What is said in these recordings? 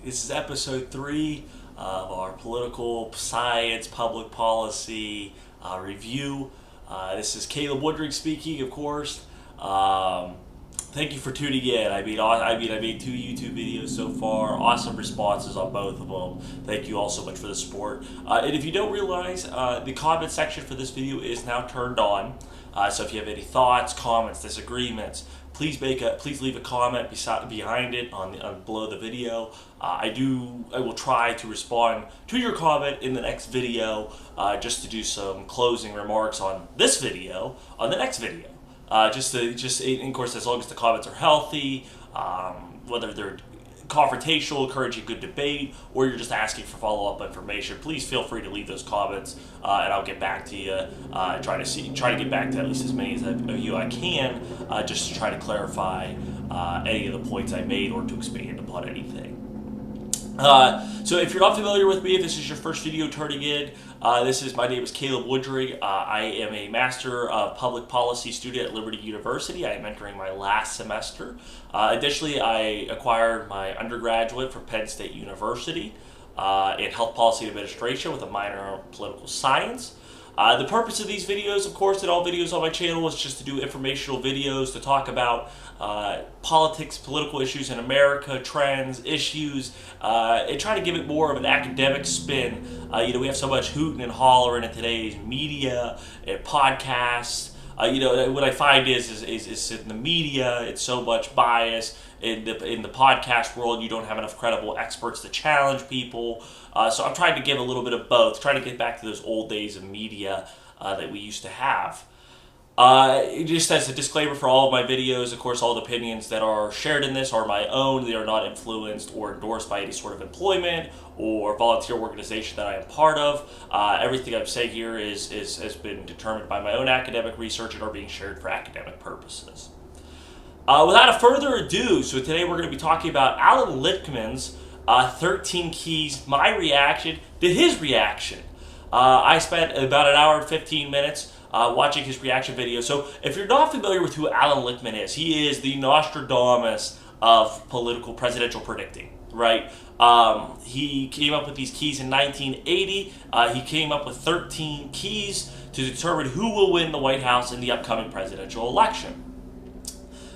This is episode 3 of our political science, public policy review. This is Caleb Woodring speaking, of course. Thank you for tuning in. I made 2 YouTube videos so far. Awesome responses on both of them. Thank you all so much for the support. And if you don't realize, the comment section for this video is now turned on. So if you have any thoughts, comments, disagreements, please leave a comment behind it below the video. I will try to respond to your comment in the next video, just to do some closing remarks on this video on the next video. And of course, as long as the comments are healthy, whether they're confrontational, encouraging good debate, or you're just asking for follow-up information, please feel free to leave those comments, and I'll get back to you. Try to get back to at least as many of you I can, just to try to clarify any of the points I made or to expand upon anything. So if you're not familiar with me, if this is your first video turning in, my name is Caleb Woodring. I am a Master of Public Policy student at Liberty University. I am entering my last semester. Additionally, I acquired my undergraduate from Penn State University in Health Policy Administration with a minor in political science. The purpose of these videos, of course, and all videos on my channel, is just to do informational videos to talk about politics, political issues in America, trends, issues, and try to give it more of an academic spin. We have so much hooting and hollering in today's media and podcasts. What I find is in the media, it's so much bias. In the podcast world, you don't have enough credible experts to challenge people. So I'm trying to give a little bit of both, trying to get back to those old days of media that we used to have. Just as a disclaimer for all of my videos, of course, all the opinions that are shared in this are my own. They are not influenced or endorsed by any sort of employment or volunteer organization that I am part of. Everything I'm saying here has been determined by my own academic research and are being shared for academic purposes. Without further ado, so today we're going to be talking about Allan Lichtman's 13 Keys, my reaction to his reaction. I spent about an hour and 15 minutes watching his reaction video. So if you're not familiar with who Allan Lichtman is, he is the Nostradamus of presidential predicting, right? He came up with these keys in 1980. He came up with 13 keys to determine who will win the White House in the upcoming presidential election.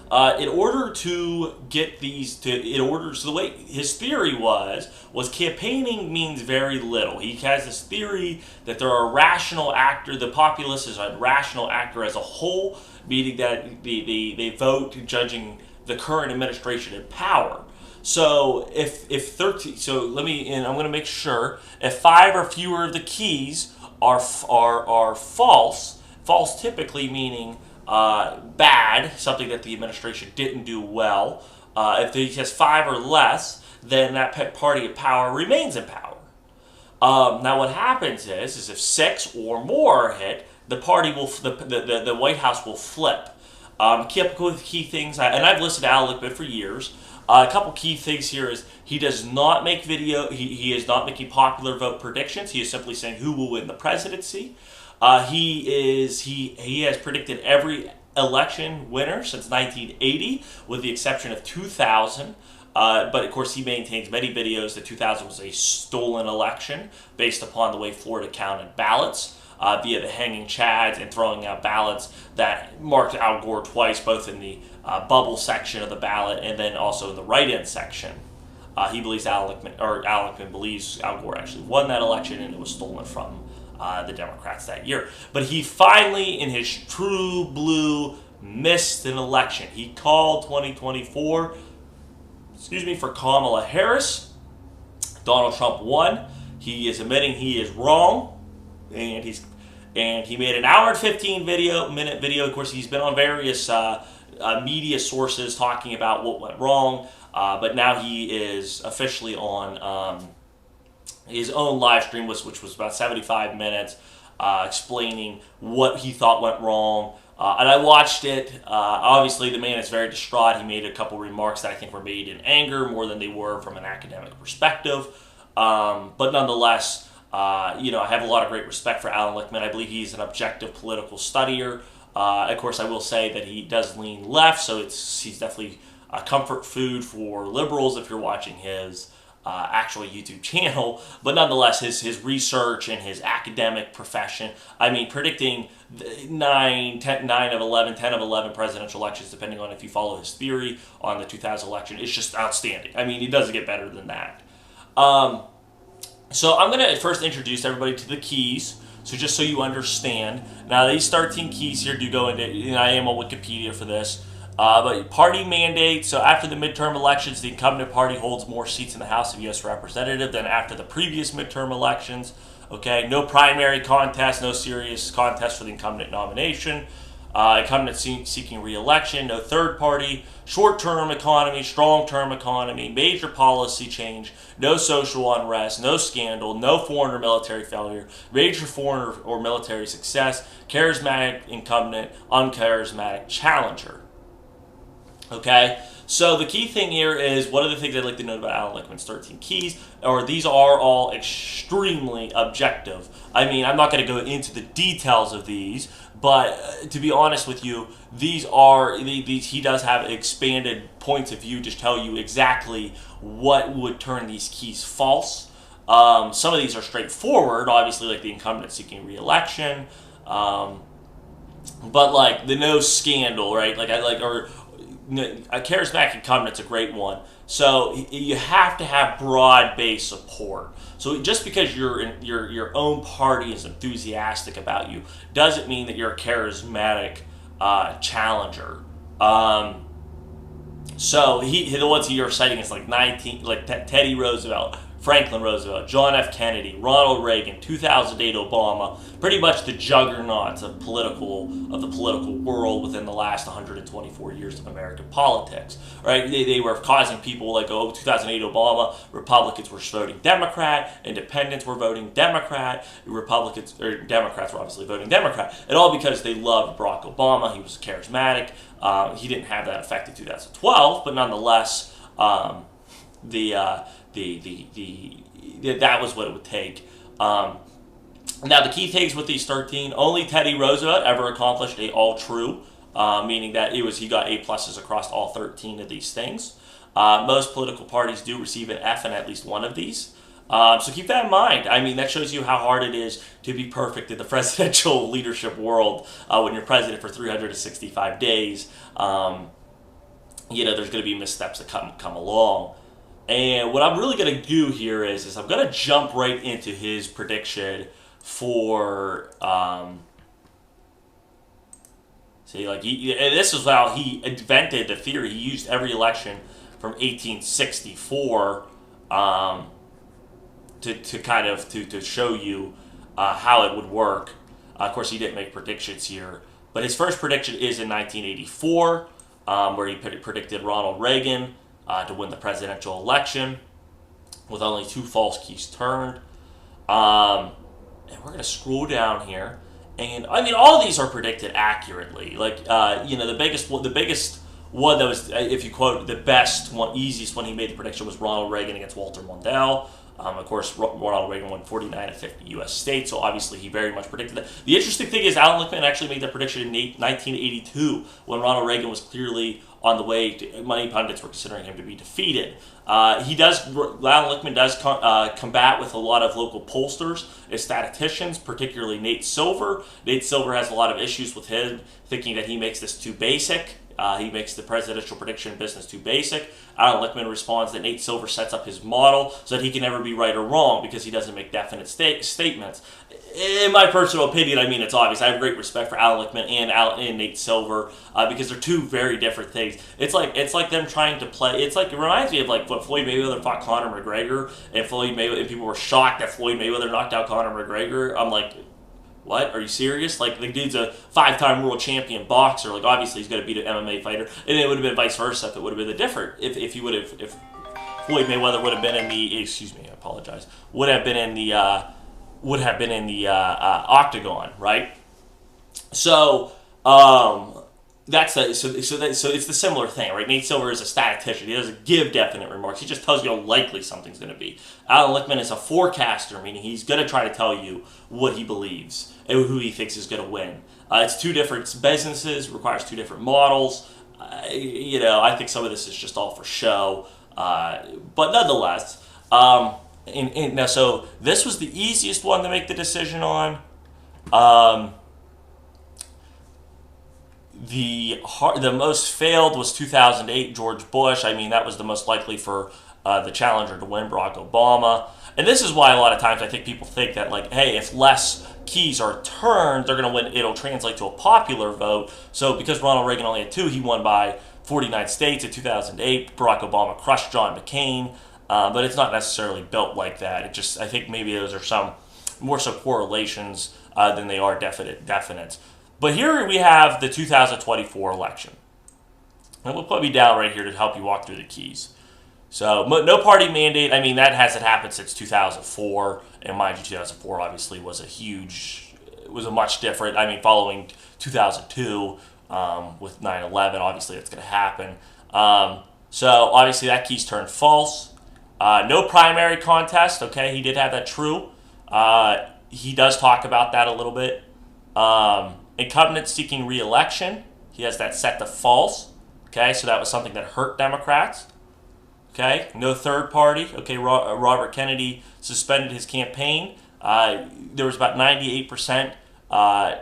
In order to get these, so the way his theory was campaigning means very little. He has this theory that there are rational actor, the populace is a rational actor as a whole, meaning that they vote judging the current administration in power. So if 13, I'm going to make sure if 5 or fewer of the keys are false typically meaning bad, something that the administration didn't do well. If he has 5 or less, then that party in power remains in power. Now, what happens is if 6 or more are hit, the party will, the White House will flip. Key things, and I've listened to Allan Lichtman for years. A couple key things here is he does not make he is not making popular vote predictions. He is simply saying who will win the presidency. He has predicted every election winner since 1980, with the exception of 2000. But of course, he maintains many videos that 2000 was a stolen election based upon the way Florida counted ballots via the hanging chads and throwing out ballots that marked Al Gore twice, both in the bubble section of the ballot and then also in the write-in section. He believes Allan Lichtman believes Al Gore actually won that election and it was stolen from the Democrats that year. But he finally, in his true blue, missed an election. He called 2024, for Kamala Harris. Donald Trump won. He is admitting he is wrong, and he made an hour and 15-minute video. Of course, he's been on various media sources talking about what went wrong, but now he is officially on his own live stream, which was about 75 minutes, explaining what he thought went wrong. And I watched it. Obviously, the man is very distraught. He made a couple remarks that I think were made in anger more than they were from an academic perspective. But nonetheless, I have a lot of great respect for Allan Lichtman. I believe he's an objective political studier. Of course, I will say that he does lean left, so he's definitely a comfort food for liberals if you're watching his actual YouTube channel, but nonetheless, his research and his academic profession, I mean, predicting 9 of 11, 10 of 11 presidential elections, depending on if you follow his theory on the 2000 election, is just outstanding. I mean, he doesn't get better than that. So I'm going to first introduce everybody to the keys. So just so you understand, now these 13 keys here do go into, and I am on Wikipedia for this, but party mandate. So after the midterm elections, the incumbent party holds more seats in the House of U.S. Representatives than after the previous midterm elections. Okay, no primary contest, no serious contest for the incumbent nomination. Incumbent seeking re-election, no third party, short-term economy, strong-term economy, major policy change, no social unrest, no scandal, no foreign or military failure, major foreign or military success, charismatic incumbent, uncharismatic challenger. Okay, so the key thing here is, one of the things I'd like to note about Allan Lichtman's 13 keys, or these are all extremely objective. I mean, I'm not going to go into the details of these, but to be honest with you, he does have expanded points of view to tell you exactly what would turn these keys false. Some of these are straightforward, obviously, like the incumbent seeking re-election, but like the no scandal, right? A charismatic incumbent's a great one. So you have to have broad-based support. So just because your own party is enthusiastic about you doesn't mean that you're a charismatic challenger. So the ones you're citing is like Teddy Roosevelt, Franklin Roosevelt, John F. Kennedy, Ronald Reagan, 2008 Obama, pretty much the juggernauts of the political world within the last 124 years of American politics. Right? They were causing people like, 2008 Obama, Republicans were voting Democrat, Independents were voting Democrat, Democrats were obviously voting Democrat, and all because they loved Barack Obama. He was charismatic. He didn't have that effect in 2012, but nonetheless, that was what it would take. Now, the key things with these 13, only Teddy Roosevelt ever accomplished a all true, meaning that he got A pluses across all 13 of these things. Most political parties do receive an F in at least one of these. So keep that in mind. I mean, that shows you how hard it is to be perfect in the presidential leadership world when you're president for 365 days. There's going to be missteps that come along. And what I'm really going to do here is I'm going to jump right into his prediction for, this is how he invented the theory. He used every election from 1864 to show you how it would work. Of course, he didn't make predictions here, but his first prediction is in 1984, where he predicted Ronald Reagan to win the presidential election with only 2 false keys turned. And we're going to scroll down here. And, I mean, all these are predicted accurately. The biggest one that was, if you quote, the best one, easiest one he made the prediction was Ronald Reagan against Walter Mondale. Of course, Ronald Reagan won 49 of 50 U.S. states, so obviously he very much predicted that. The interesting thing is Allan Lichtman actually made that prediction in 1982 when Ronald Reagan was clearly on the way to, many pundits were considering him to be defeated. Allan Lichtman does combat with a lot of local pollsters and statisticians, particularly Nate Silver. Nate Silver has a lot of issues with him, thinking that he makes this too basic. He makes the presidential prediction business too basic. Allan Lichtman responds that Nate Silver sets up his model so that he can never be right or wrong because he doesn't make definite statements. In my personal opinion, I mean, it's obvious. I have great respect for Allan Lichtman and Nate Silver because they're two very different things. It's like them trying to play. It reminds me of like what Floyd Mayweather fought Conor McGregor, and people were shocked that Floyd Mayweather knocked out Conor McGregor. I'm like, what? Are you serious? Like, the dude's a 5-time world champion boxer. Like, obviously he's going to beat an MMA fighter. And it would have been vice versa if it would have been different. If Floyd Mayweather would have been in the, would have been in the octagon, right? So, so it's the similar thing, right? Nate Silver is a statistician. He doesn't give definite remarks. He just tells you how likely something's going to be. Allan Lichtman is a forecaster, meaning he's going to try to tell you what he believes and who he thinks is going to win. It's two different businesses, requires two different models. I think some of this is just all for show. But nonetheless, Now, so this was the easiest one to make the decision on. Um, the most failed was 2008 George Bush. I mean, that was the most likely for the challenger to win, Barack Obama. And this is why a lot of times I think people think that, like, hey, if less keys are turned, they're going to win. It'll translate to a popular vote. So because Ronald Reagan only had 2, he won by 49 states in 2008. Barack Obama crushed John McCain. But it's not necessarily built like that. It just, I think maybe those are some more so correlations than they are definite. But here we have the 2024 election. And we'll put me down right here to help you walk through the keys. So no party mandate. I mean, that hasn't happened since 2004. And mind you, 2004 obviously was a much different. I mean, following 2002 with 9/11, obviously it's going to happen. So obviously that key's turned false. No primary contest. Okay, he did have that true. He does talk about that a little bit. Incumbent seeking re-election. He has that set to false. Okay, so that was something that hurt Democrats. Okay, no third party. Okay, Robert Kennedy suspended his campaign. There was about 98% of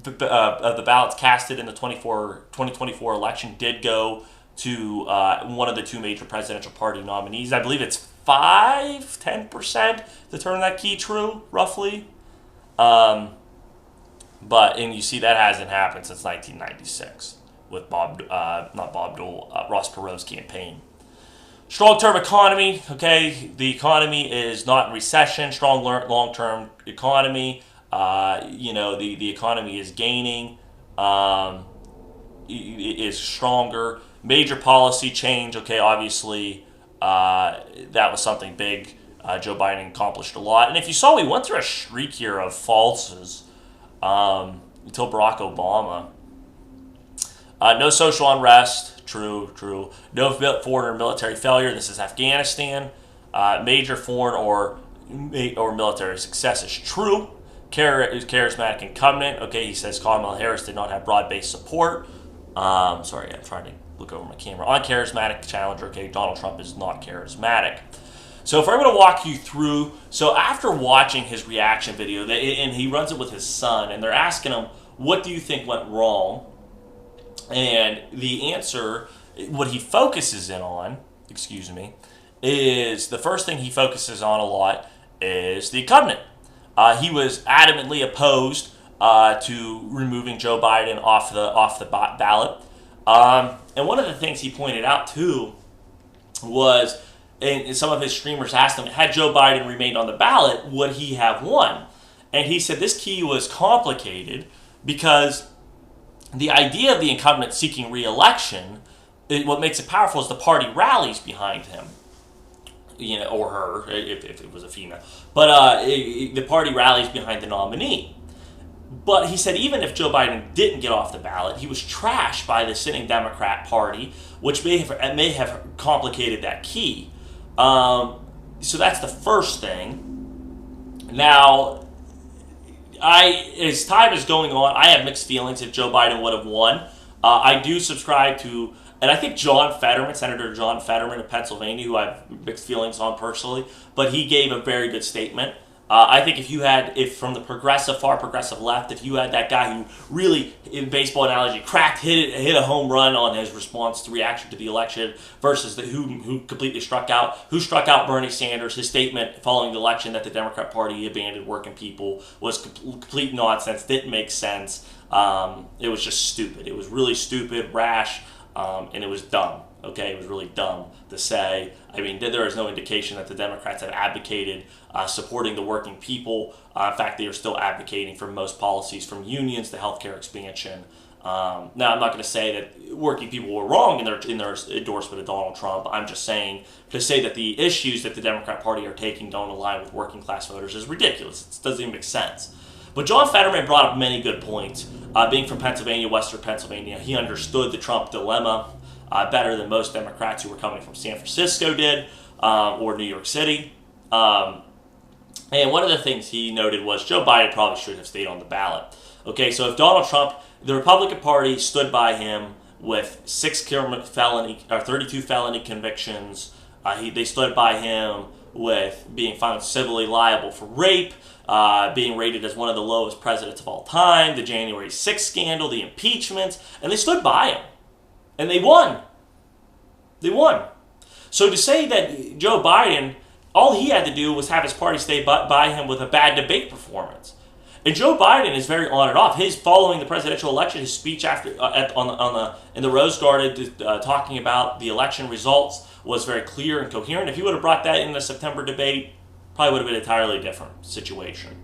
the ballots casted in the 2024 election did go to one of the 2 major presidential party nominees. I believe it's 10% to turn that key true, roughly. And you see that hasn't happened since 1996 with Ross Perot's campaign. Strong-term economy, okay, the economy is not in recession. Strong long-term economy, the economy is gaining, is stronger. Major policy change, okay, obviously that was something big. Joe Biden accomplished a lot. And if you saw, we went through a streak here of falses until Barack Obama. No social unrest. True. No foreign or military failure. This is Afghanistan. Major foreign or military success is true. Charismatic incumbent. Okay, he says Kamala Harris did not have broad-based support. Sorry, I'm trying to look over my camera. Uncharismatic challenger. Okay, Donald Trump is not charismatic. So if I'm going to walk you through, so after watching his reaction video, and he runs it with his son, and they're asking him, what do you think went wrong? And the answer, what he focuses in on, is the first thing he focuses on a lot is the incumbent. He was adamantly opposed to removing Joe Biden off the ballot. And one of the things he pointed out too was, and some of his streamers asked him, had Joe Biden remained on the ballot, would he have won? And he said this key was complicated because the idea of the incumbent seeking re-election, what makes it powerful is the party rallies behind him, or her, if it was a female. But the party rallies behind the nominee. But he said even if Joe Biden didn't get off the ballot, he was trashed by the sitting Democrat Party, which may have complicated that key. So that's the first thing. Now, as time is going on, I have mixed feelings if Joe Biden would have won. I do subscribe to, and I think Senator John Fetterman of Pennsylvania, who I have mixed feelings on personally, but he gave a very good statement. I think if from the far progressive left, if you had that guy who really, in baseball analogy, hit a home run on his reaction to the election versus who completely struck out Bernie Sanders, his statement following the election that the Democrat Party abandoned working people was complete nonsense, didn't make sense. It was just stupid. It was really stupid, rash, and it was dumb. Okay, it was really dumb to say. I mean, there is no indication that the Democrats have advocated supporting the working people. In fact, they are still advocating for most policies, from unions to healthcare expansion. Now, I'm not going to say that working people were wrong in their endorsement of Donald Trump. I'm just saying to say that the issues that the Democrat Party are taking don't align with working class voters is ridiculous. It doesn't even make sense. But John Fetterman brought up many good points. Being from Pennsylvania, Western Pennsylvania, he understood the Trump dilemma better than most Democrats who were coming from San Francisco did, or New York City. And one of the things he noted was Joe Biden probably should have stayed on the ballot. Okay, so if Donald Trump, the Republican Party stood by him with 32 felony convictions, they stood by him with being found civilly liable for rape, being rated as one of the lowest presidents of all time, the January 6th scandal, the impeachments, and they stood by him. And they won. They won. So to say that Joe Biden, all he had to do was have his party stay by him with a bad debate performance. And Joe Biden is very on and off. His following the presidential election, his speech after in the Rose Garden talking about the election results was very clear and coherent. If he would have brought that in the September debate, probably would have been an entirely different situation.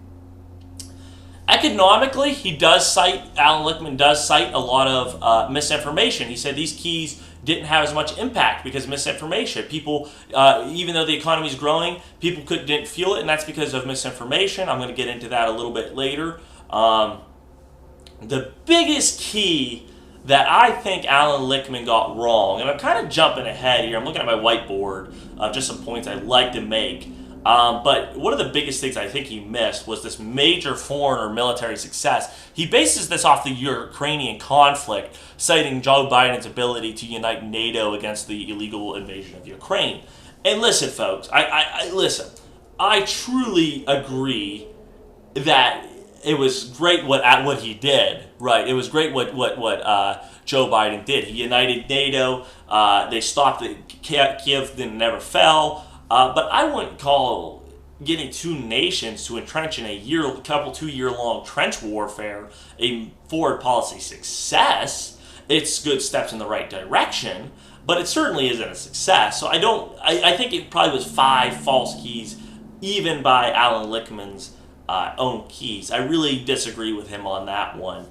Economically, Allan Lichtman does cite a lot of misinformation. He said these keys didn't have as much impact because of misinformation. People, even though the economy is growing, people didn't feel it, and that's because of misinformation. I'm going to get into that a little bit later. The biggest key that I think Allan Lichtman got wrong, and I'm kind of jumping ahead here. I'm looking at my whiteboard of just some points I'd like to make. But one of the biggest things I think he missed was this major foreign or military success. He bases this off the Ukrainian conflict, citing Joe Biden's ability to unite NATO against the illegal invasion of Ukraine. And listen, folks, I truly agree that it was great what he did. Right, it was great what Joe Biden did. He united NATO. They stopped Kiev, then never fell. But I wouldn't call getting two nations to entrench in a 2-year-long trench warfare a foreign policy success. It's good steps in the right direction, but it certainly isn't a success. So I think it probably was 5 false keys, even by Allan Lichtman's own keys. I really disagree with him on that one.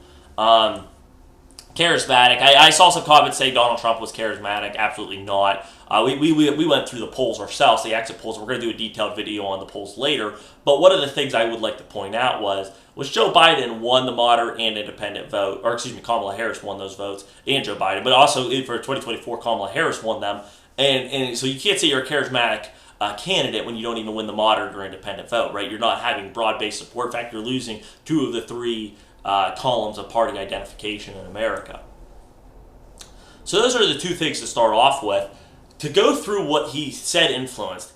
Charismatic. I saw some comments say Donald Trump was charismatic. Absolutely not. We went through the polls ourselves, the exit polls. We're going to do a detailed video on the polls later. But one of the things I would like to point out was Joe Biden won the moderate and independent vote, or excuse me, Kamala Harris won those votes, and Joe Biden. But also for 2024, Kamala Harris won them. And so you can't say you're a charismatic candidate when you don't even win the moderate or independent vote, right? You're not having broad-based support. In fact, you're losing 2 of the 3 columns of party identification in America. So those are the 2 things to start off with. To go through what he said influenced,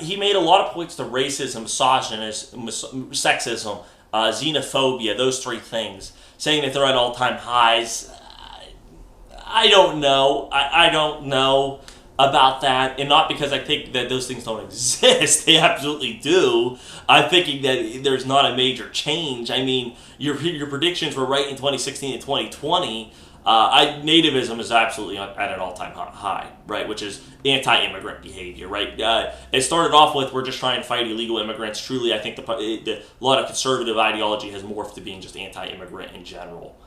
he made a lot of points to racism, misogynism, sexism, xenophobia, those 3 things, saying that they're at all-time highs. I don't know. I don't know about that, and not because I think that those things don't exist. They absolutely do. I'm thinking that there's not a major change. I mean, your predictions were right in 2016 and 2020. Nativism is absolutely at an all-time high, right? Which is anti-immigrant behavior, right? It started off with we're just trying to fight illegal immigrants. Truly, I think a lot of conservative ideology has morphed to being just anti-immigrant in general.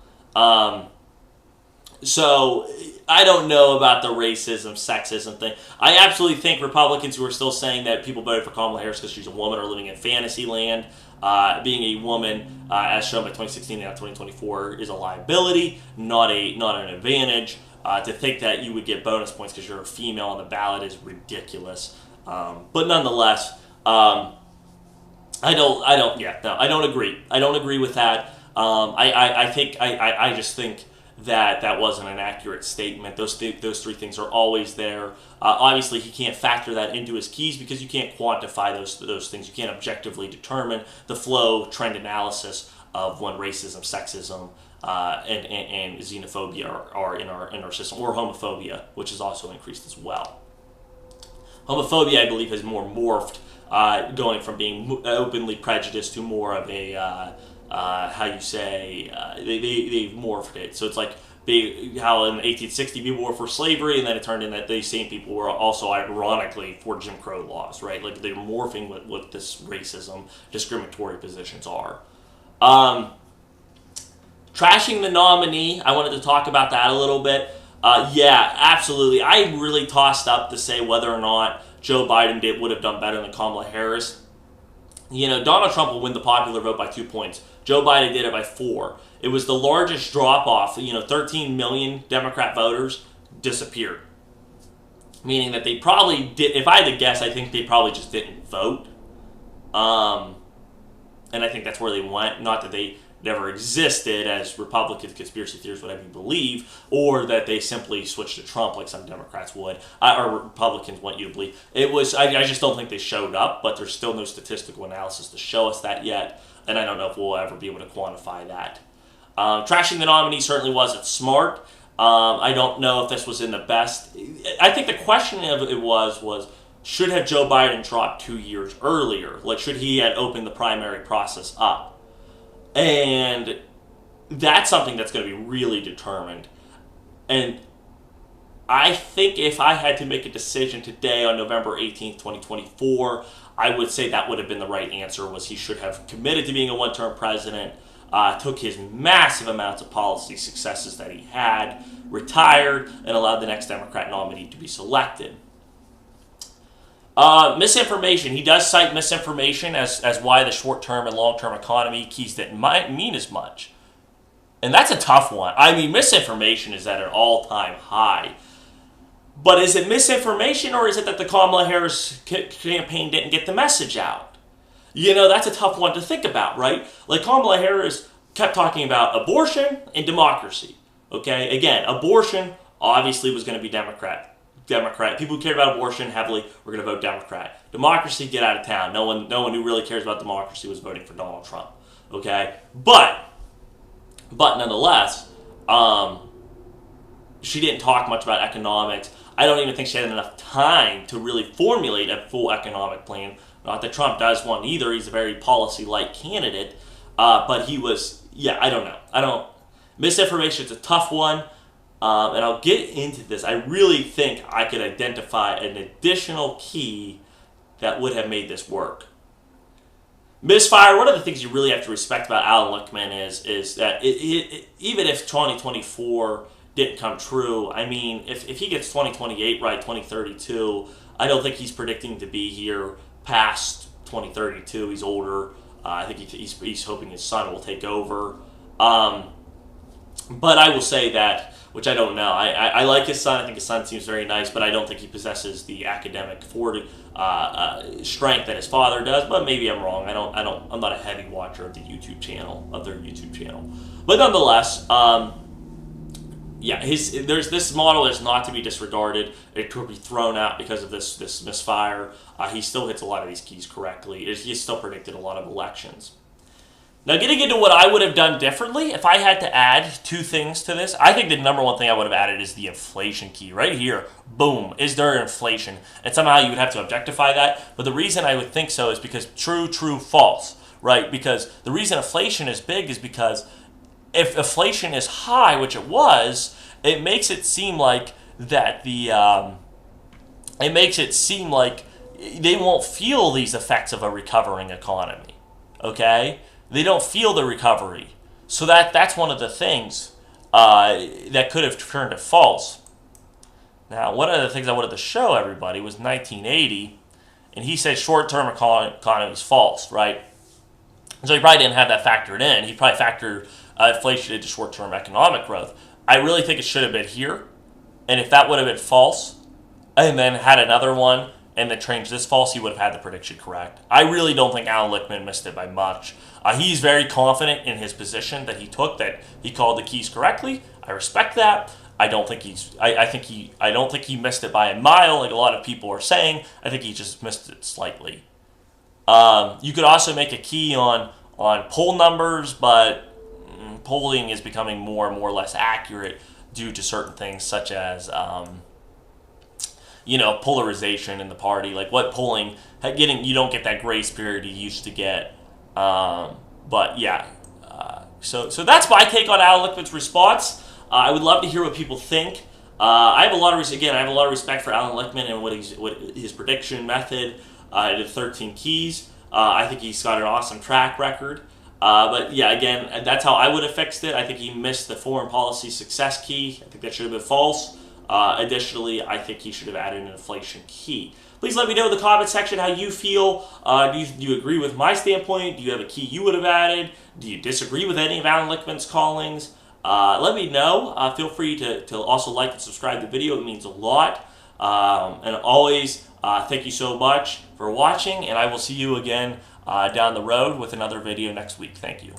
So I don't know about the racism, sexism thing. I absolutely think Republicans who are still saying that people voted for Kamala Harris because she's a woman are living in fantasy land. Being a woman, as shown by 2016 and 2024, is a liability, not an advantage. To think that you would get bonus points because you're a female on the ballot is ridiculous. But nonetheless, I don't agree. I don't agree with that. I just think that wasn't an accurate statement. Those 3 things are always there. Obviously, he can't factor that into his keys because you can't quantify those things. You can't objectively determine the flow trend analysis of when racism, sexism, and xenophobia are in our system, or homophobia, which has also increased as well. Homophobia, I believe, has more morphed, going from being openly prejudiced to more of a they've morphed it. So it's like how in 1860 people were for slavery, and then it turned in that these same people were also ironically for Jim Crow laws, right? Like they're morphing what this racism, discriminatory positions are. Trashing the nominee, I wanted to talk about that a little bit. Yeah, absolutely. I really tossed up to say whether or not Joe Biden would have done better than Kamala Harris. You know, Donald Trump will win the popular vote by 2 points. Joe Biden did it by 4. It was the largest drop-off. 13 million Democrat voters disappeared. Meaning that they probably did, if I had to guess, I think they probably just didn't vote. And I think that's where they went. Not that they never existed, as Republican conspiracy theorists would have you believe, or that they simply switched to Trump like some Democrats would, or Republicans want you to believe. It was, I just don't think they showed up, but there's still no statistical analysis to show us that yet, and I don't know if we'll ever be able to quantify that. Trashing the nominee certainly wasn't smart. I don't know if this was in the best. I think the question of it was should have Joe Biden dropped 2 years earlier? Like, should he have opened the primary process up? And that's something that's going to be really determined. And I think if I had to make a decision today on November 18th, 2024, I would say that would have been the right answer, was he should have committed to being a one-term president, took his massive amounts of policy successes that he had, retired, and allowed the next Democrat nominee to be selected. Misinformation. He does cite misinformation as why the short-term and long-term economy keys didn't mean as much. And that's a tough one. I mean, misinformation is at an all-time high. But is it misinformation, or is it that the Kamala Harris campaign didn't get the message out? You know, that's a tough one to think about, right? Like, Kamala Harris kept talking about abortion and democracy. Okay? Again, abortion obviously was going to be Democrat. People who cared about abortion heavily were going to vote Democrat. Democracy, get out of town. No one who really cares about democracy was voting for Donald Trump. Okay? But nonetheless, she didn't talk much about economics. I don't even think she had enough time to really formulate a full economic plan. Not that Trump does one either. He's a very policy-like candidate. But he was, I don't know. Misinformation is a tough one. And I'll get into this. I really think I could identify an additional key that would have made this work. Misfire. One of the things you really have to respect about Allan Lichtman is that even if 2024 didn't come true, I mean, if he gets 2028 right, 2032, I don't think he's predicting to be here past 2032. He's older. I think he's hoping his son will take over. But I will say that, which I don't know. I like his son. I think his son seems very nice, but I don't think he possesses the academic strength that his father does. But maybe I'm wrong. I'm not a heavy watcher of their YouTube channel. But nonetheless, this model is not to be disregarded. It could be thrown out because of this misfire. He still hits a lot of these keys correctly. He's still predicted a lot of elections. Now, getting into what I would have done differently, if I had to add two things to this, I think the number one thing I would have added is the inflation key. Right here, boom, is there inflation? And somehow you would have to objectify that. But the reason I would think so is because true, false, right? Because the reason inflation is big is because if inflation is high, which it was, it makes it seem like that they won't feel these effects of a recovering economy, okay? They don't feel the recovery. So that's one of the things that could have turned it false. Now, one of the things I wanted to show everybody was 1980, and he said short-term economy is false, right? So he probably didn't have that factored in. He probably factored inflation into short-term economic growth. I really think it should have been here, and if that would have been false, and then had another one, and then changed this false, he would have had the prediction correct. I really don't think Allan Lichtman missed it by much. He's very confident in his position that he took, that he called the keys correctly. I respect that. I don't think he missed it by a mile, like a lot of people are saying. I think he just missed it slightly. You could also make a key on poll numbers, but polling is becoming more and more less accurate due to certain things such as polarization in the party. Like what polling, you don't get that grace period you used to get. So that's my take on Allan Lichtman's response. I would love to hear what people think. I have a lot of respect for Allan Lichtman and what his prediction method, the 13 keys. I think he's got an awesome track record. That's how I would have fixed it. I think he missed the foreign policy success key. I think that should have been false. Additionally, I think he should have added an inflation key. Please let me know in the comment section how you feel. Do you agree with my standpoint? Do you have a key you would have added? Do you disagree with any of Allan Lichtman's callings? Let me know. Feel free to also like and subscribe to the video. It means a lot. And always, thank you so much for watching, and I will see you again down the road with another video next week. Thank you.